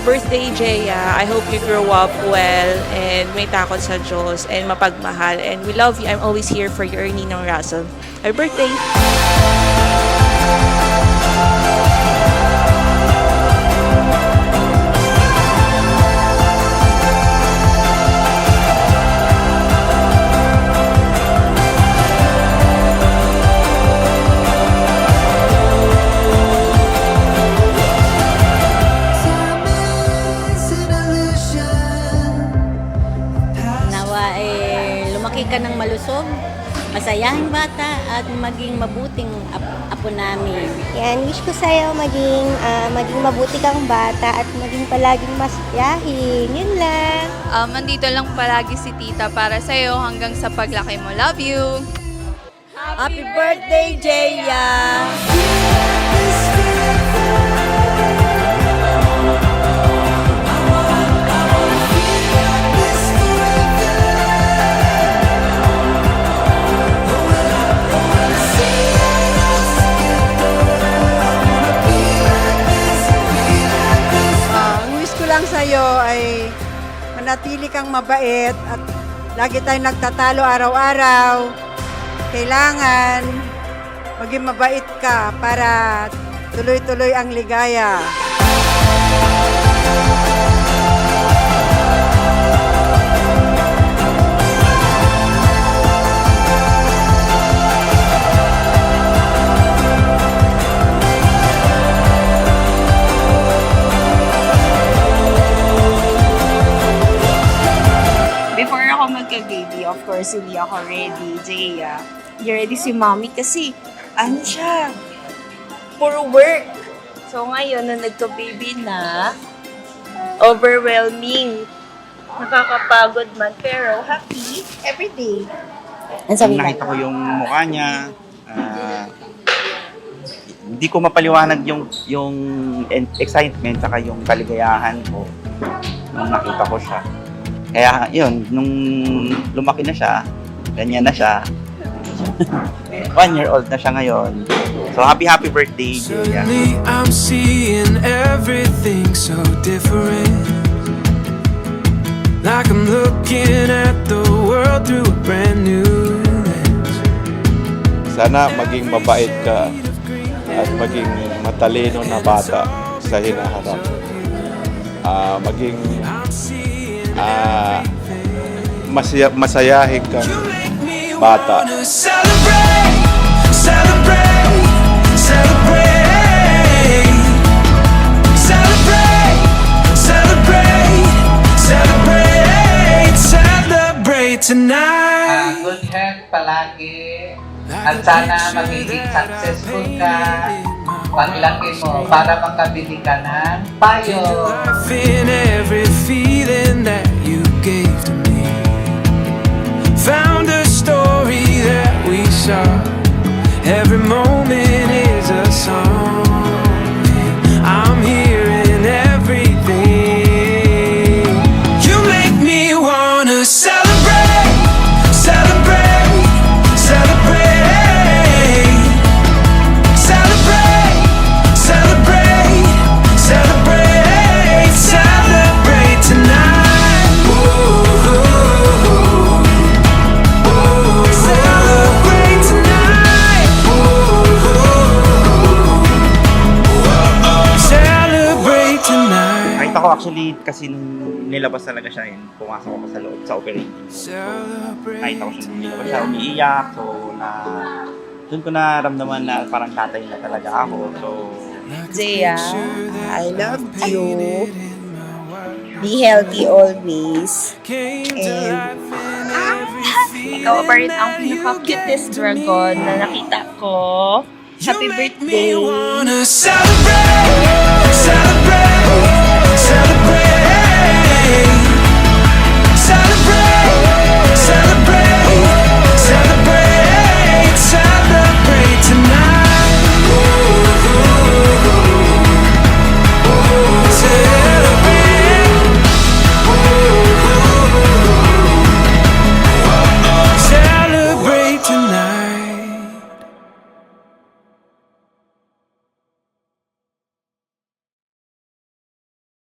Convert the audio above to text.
birthday, Jeya. I hope you grow up well and may takot sa Diyos and mapagmahal. And we love you. I'm always here for your Ninong Russell. Happy birthday! Lumaki ka ng malusog, masayahing bata at maging mabuting apo namin. Yan, wish ko sa'yo maging mabuti kang bata at maging palaging masayahin. Yun lang. Andito lang palagi si tita para sa'yo hanggang sa paglaki mo. Love you! Happy birthday, Jeya! Lang sa'yo ay manatili kang mabait at lagi tayong nagtatalo araw-araw. Kailangan maging mabait ka para tuloy-tuloy ang ligaya. Baby, of course, hindi ako ready, Jeya. You ready si mommy kasi, ano siya, puro work. So ngayon, na nagka-baby na, overwhelming. Nakakapagod man, pero happy everyday. Nakita ko yung mukha niya, hindi ko mapaliwanag yung excitement saka yung kaligayahan ko nung nakita ko siya. Kaya yun, nung lumaki na siya, ganyan na siya. 1 year old na siya ngayon. So happy birthday, Jeya. Suddenly I'm seeing everything so different. Like I'm looking at the world through a brand new lens. Sana maging mabait ka at maging matalino na bata sa hinaharap. Maging masayahin kang bata. Celebrate, celebrate, celebrate. Celebrate, celebrate, celebrate. Celebrate tonight. Good health palagi. At sana magiging successful ka paglaki mo para makabili ka ng payo. In every feeling that you gave to me, found a story that we saw. Every moment is a song. I'm hearing everything. You make me wanna celebrate, celebrate, celebrate, celebrate, celebrate, celebrate, celebrate tonight. Celebrate tonight. Celebrate tonight. Nakita ko actually kasi nung nilabas talaga siya yun, pumasok ako sa loob sa operating. Nakita ko siya nung nilabas siya, umiiyak. So doon ko naramdaman na parang tatay na talaga ako. So Jeya, I love you. Be healthy always. And ikaw pa rin ang pinaka-cutest dragon na nakita ko. Happy birthday! Wanna celebrate.